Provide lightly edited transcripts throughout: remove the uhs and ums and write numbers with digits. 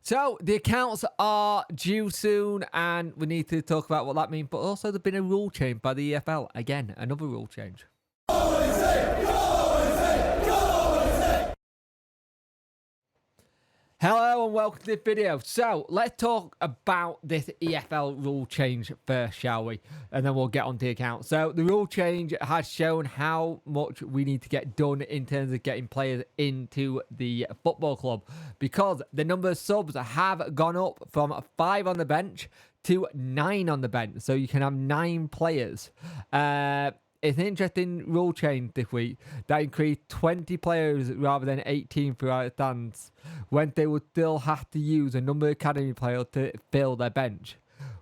So the accounts are due soon, and we need to talk about what that means. But also, there's been a rule change by the EFL. Again, another rule change. Hello and welcome to this video. So let's talk about this EFL rule change first, shall we? And then we'll get on to the account. So the rule change has shown how much we need to get done in terms of getting players into the football club, because the number of subs have gone up from 5 on the bench to 9 on the bench. So you can have 9 players. It's an interesting rule change this week that increased 20 players rather than 18 throughout the stands, when they would still have to use a number of academy players to fill their bench,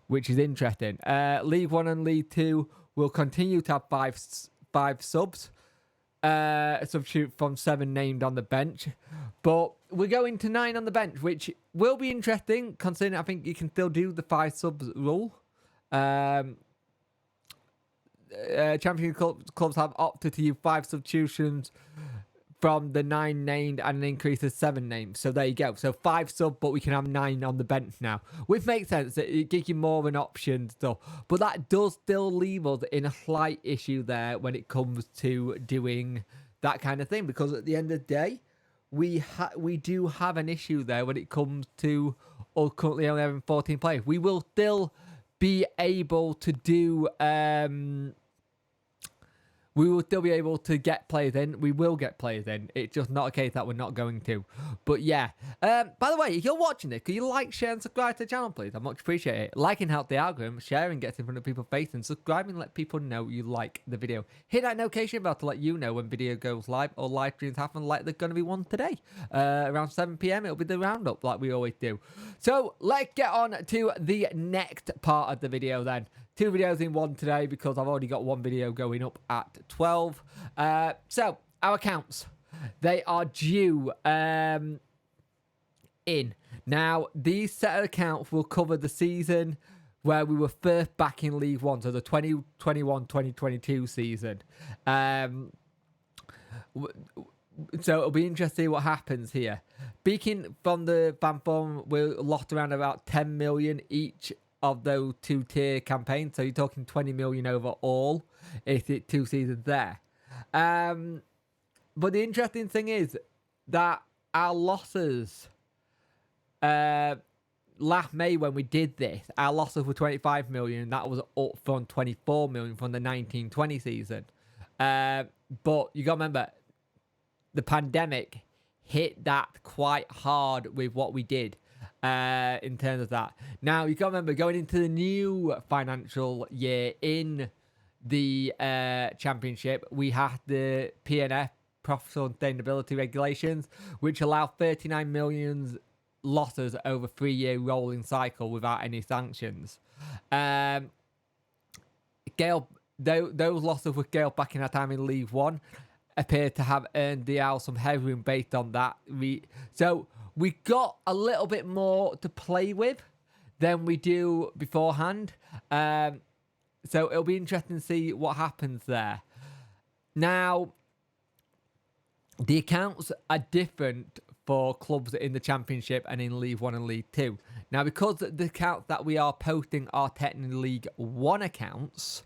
which is interesting. League 1 and League 2 will continue to have five subs, substitute from 7 named on the bench, but we're going to 9 on the bench, which will be interesting considering I think you can still do the 5 subs rule. Championship clubs have opted to use 5 substitutions from the 9 named and an increase of 7 named. So there you go. So 5 sub, but we can have 9 on the bench now, which makes sense. It gives you more of an option stuff, but that does still leave us in a slight issue there when it comes to doing that kind of thing, because at the end of the day, we do have an issue there when it comes to us currently only having 14 players. We will still be able to do we will still be able to get players in. We will get players in. It's just not a case that we're not going to. But yeah. By the way, if you're watching this, can you like, share, and subscribe to the channel, please? I much appreciate it. Liking helps the algorithm. Sharing gets in front of people's face. And subscribing let people know you like the video. Hit that notification bell to let you know when video goes live or live streams happen, like there's going to be one today. Around 7 PM, it'll be the roundup like we always do. So let's get on to the next part of the video then. 2 videos in one today because I've already got 1 video going up at 12. So our accounts, they are due in. Now, these set of accounts will cover the season where we were first back in League 1, so the 2021-2022 season. So it'll be interesting what happens here. Speaking from the fan forum, we're lost around about 10 million each of those 2-tier campaigns, so you're talking 20 million overall if it's 2 seasons there. But the interesting thing is that our losses last May when we did this, our losses were 25 million. That was up from 24 million from the 19-20 season. But you got to remember, the pandemic hit that quite hard with what we did. In terms of that. Now, you got to remember, going into the new financial year in the championship, we have the PNF, Professional Sustainability Regulations, which allow 39 million losses over 3-year rolling cycle without any sanctions. Those losses with Gale back in our time in League 1 appear to have earned the Owl some headroom based on that. So we got a little bit more to play with than we do beforehand. So it'll be interesting to see what happens there. Now, the accounts are different for clubs in the Championship and in League 1 and League 2. Now, because the accounts that we are posting are technically League 1 accounts,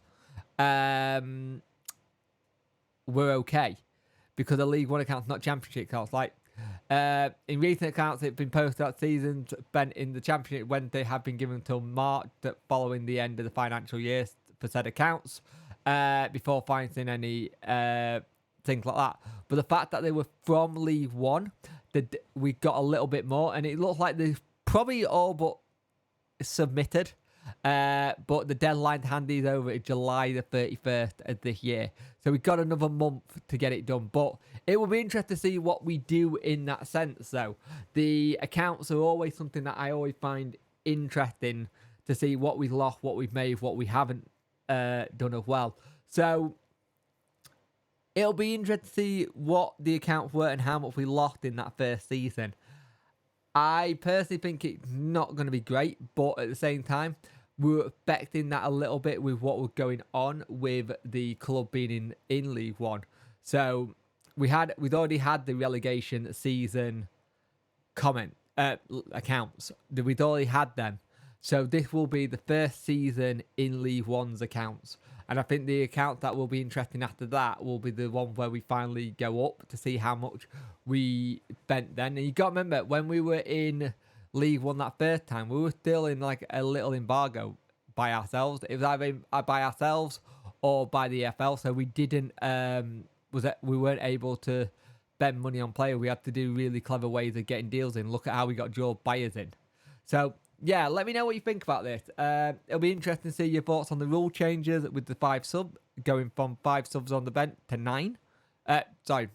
we're okay. Because the League 1 accounts, not Championship accounts. Like, in recent accounts, it's been posted that seasons spent in the Championship when they have been given until March following the end of the financial year for said accounts, before finding any things like that. But the fact that they were from League 1, we got a little bit more, and it looks like they've probably all but submitted. But the deadline to hand these over is July the 31st of this year. So we've got another month to get it done. But it will be interesting to see what we do in that sense, though. The accounts are always something that I always find interesting to see what we've lost, what we've made, what we haven't done as well. So it'll be interesting to see what the accounts were and how much we lost in that first season. I personally think it's not going to be great, but at the same time, we were expecting that a little bit with what was going on with the club being in League 1. So we'd already had the relegation season comment accounts. We'd already had them. So this will be the first season in League One's accounts. And I think the account that will be interesting after that will be the one where we finally go up to see how much we spent then. And you got to remember, when we were in League One that first time, we were still in like a little embargo by ourselves. It was either by ourselves or by the FL. So we didn't, we weren't able to spend money on player. We had to do really clever ways of getting deals in. Look at how we got dual buyers in. So yeah, let me know what you think about this. It'll be interesting to see your thoughts on the rule changes with the 5 sub, going from 5 subs on the bench to 9.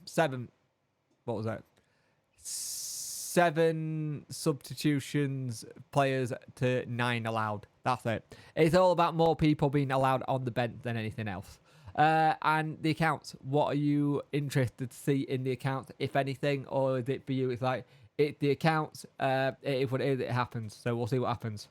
7. What was that? 7 substitutions players to 9 allowed. That's it. It's all about more people being allowed on the bench than anything else. And the accounts. What are you interested to see in the accounts, if anything, or is it for you? It's like, it's the accounts. If what it is, it happens. So we'll see what happens.